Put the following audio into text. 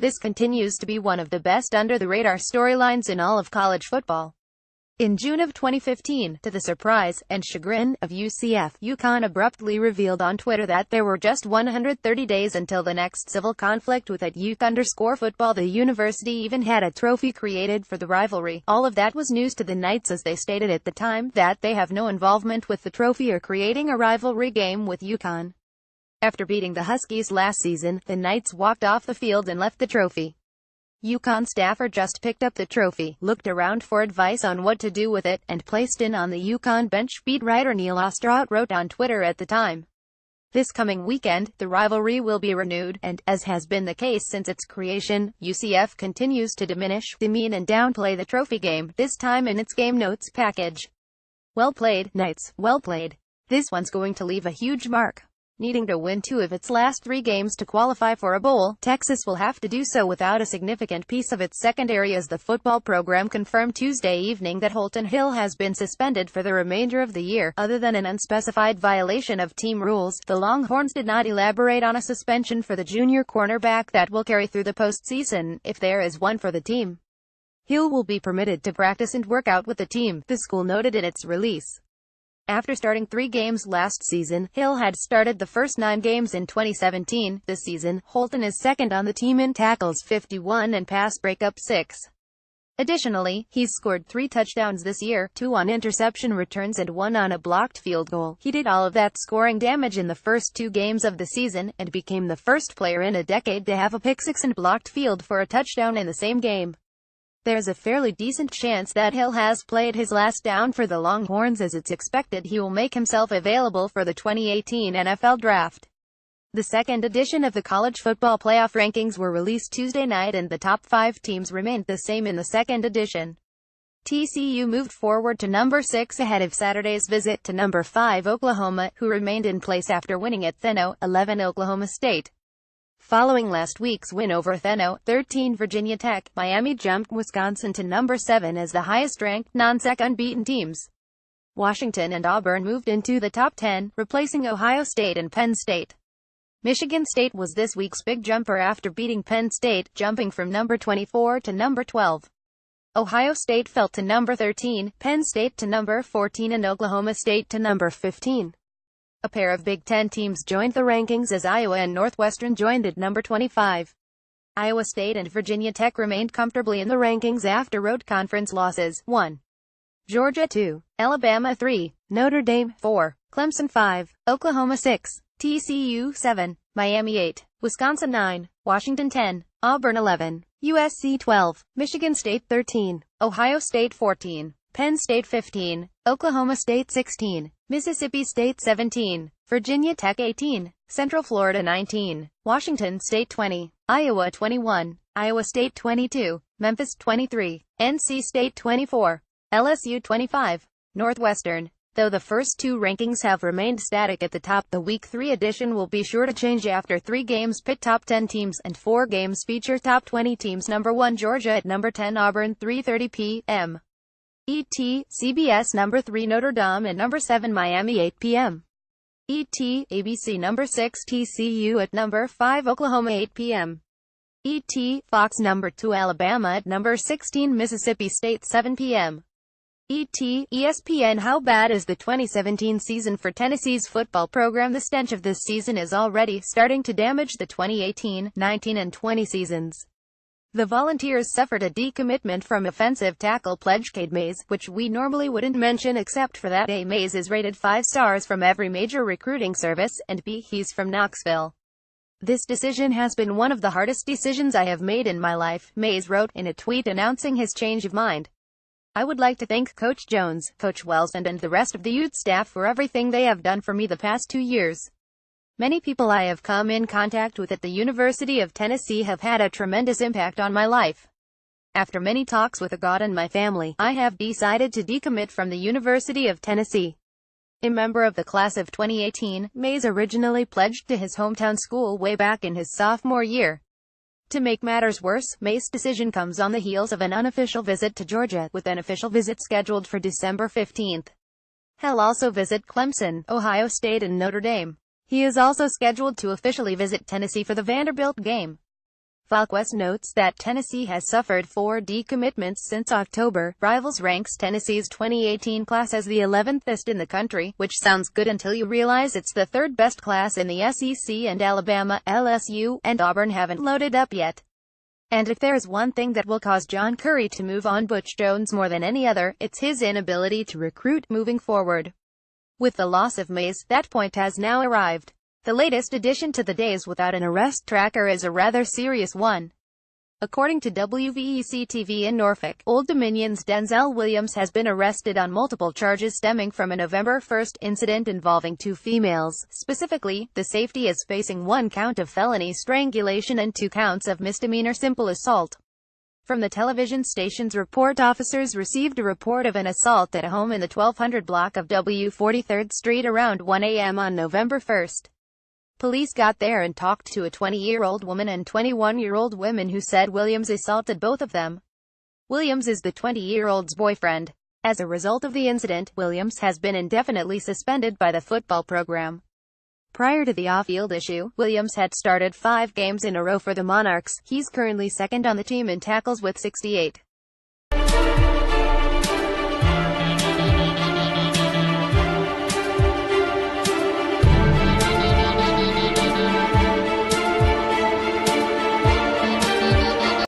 This continues to be one of the best under-the-radar storylines in all of college football. In June of 2015, to the surprise and chagrin of UCF, UConn abruptly revealed on Twitter that there were just 130 days until the next civil conflict with at UC_football. The university even had a trophy created for the rivalry. All of that was news to the Knights, as they stated at the time that they have no involvement with the trophy or creating a rivalry game with UConn. After beating the Huskies last season, the Knights walked off the field and left the trophy. UConn staffer just picked up the trophy, looked around for advice on what to do with it, and placed it on the UConn bench. Beat writer Neil Ostrout wrote on Twitter at the time. This coming weekend, the rivalry will be renewed, and, as has been the case since its creation, UCF continues to diminish, demean and downplay the trophy game, this time in its game notes package. Well played, Knights, well played. This one's going to leave a huge mark. Needing to win 2 of its last 3 games to qualify for a bowl, Texas will have to do so without a significant piece of its secondary, as the football program confirmed Tuesday evening that Holton Hill has been suspended for the remainder of the year. Other than an unspecified violation of team rules, the Longhorns did not elaborate on a suspension for the junior cornerback that will carry through the postseason, if there is one for the team. Hill will be permitted to practice and work out with the team, the school noted in its release. After starting 3 games last season, Hill had started the first 9 games in 2017. This season, Holton is second on the team in tackles 51 and pass breakup 6. Additionally, he's scored 3 touchdowns this year, 2 on interception returns and 1 on a blocked field goal. He did all of that scoring damage in the first 2 games of the season, and became the first player in a decade to have a pick-six and blocked field for a touchdown in the same game. There's a fairly decent chance that Hill has played his last down for the Longhorns, as it's expected he will make himself available for the 2018 NFL Draft. The second edition of the College Football Playoff rankings were released Tuesday night, and the top 5 teams remained the same in the second edition. TCU moved forward to number 6 ahead of Saturday's visit to number 5 Oklahoma, who remained in place after winning at 10-11 Oklahoma State. Following last week's win over 10-13 Virginia Tech, Miami jumped Wisconsin to number 7 as the highest-ranked non-SEC unbeaten teams. Washington and Auburn moved into the top 10, replacing Ohio State and Penn State. Michigan State was this week's big jumper after beating Penn State, jumping from number 24 to number 12. Ohio State fell to number 13, Penn State to number 14 and Oklahoma State to number 15. A pair of Big Ten teams joined the rankings as Iowa and Northwestern joined at number 25. Iowa State and Virginia Tech remained comfortably in the rankings after road conference losses: 1. Georgia 2, Alabama 3, Notre Dame 4, Clemson 5, Oklahoma 6, TCU 7, Miami 8, Wisconsin 9, Washington 10, Auburn 11, USC 12, Michigan State 13, Ohio State 14, Penn State 15, Oklahoma State 16, Mississippi State 17, Virginia Tech 18, Central Florida 19, Washington State 20, Iowa 21, Iowa State 22, Memphis 23, NC State 24, LSU 25, Northwestern. Though the first 2 rankings have remained static at the top, the Week 3 edition will be sure to change after 3 games pit top 10 teams, and 4 games feature top 20 teams. Number 1 Georgia at number 10 Auburn 3:30 p.m. ET, CBS number 3 Notre Dame at number 7 Miami 8 p.m. ET, ABC number 6 TCU at number 5 Oklahoma 8 p.m. ET, Fox number 2 Alabama at number 16 Mississippi State 7 p.m. ET, ESPN. How bad is the 2017 season for Tennessee's football program? The stench of this season is already starting to damage the 2018, 19 and 20 seasons. The Volunteers suffered a decommitment from offensive tackle pledge Cade Mays, which we normally wouldn't mention except for that A. Mays is rated 5 stars from every major recruiting service, and B. he's from Knoxville. This decision has been one of the hardest decisions I have made in my life, Mays wrote in a tweet announcing his change of mind. I would like to thank Coach Jones, Coach Wells and the rest of the youth staff for everything they have done for me the past 2 years. Many people I have come in contact with at the University of Tennessee have had a tremendous impact on my life. After many talks with God and my family, I have decided to decommit from the University of Tennessee. A member of the class of 2018, Mays originally pledged to his hometown school way back in his sophomore year. To make matters worse, Mays' decision comes on the heels of an unofficial visit to Georgia, with an official visit scheduled for December 15. He'll also visit Clemson, Ohio State and Notre Dame. He is also scheduled to officially visit Tennessee for the Vanderbilt game. FalqueWest notes that Tennessee has suffered 4 decommitments since October. Rivals ranks Tennessee's 2018 class as the 11th best in the country, which sounds good until you realize it's the 3rd best class in the SEC, and Alabama, LSU, and Auburn haven't loaded up yet. And if there's one thing that will cause John Currie to move on Butch Jones more than any other, it's his inability to recruit moving forward. With the loss of Mays, that point has now arrived. The latest addition to the days without an arrest tracker is a rather serious one. According to WVEC-TV in Norfolk, Old Dominion's Denzel Williams has been arrested on multiple charges stemming from a November 1 incident involving 2 females. Specifically, the safety is facing 1 count of felony strangulation and 2 counts of misdemeanor simple assault. From the television station's report, officers received a report of an assault at a home in the 1200 block of W 43rd Street around 1 a.m. on November 1. Police got there and talked to a 20-year-old woman and 21-year-old woman who said Williams assaulted both of them. Williams is the 20-year-old's boyfriend. As a result of the incident, Williams has been indefinitely suspended by the football program. Prior to the off-field issue, Williams had started 5 games in a row for the Monarchs. He's currently second on the team in tackles with 68.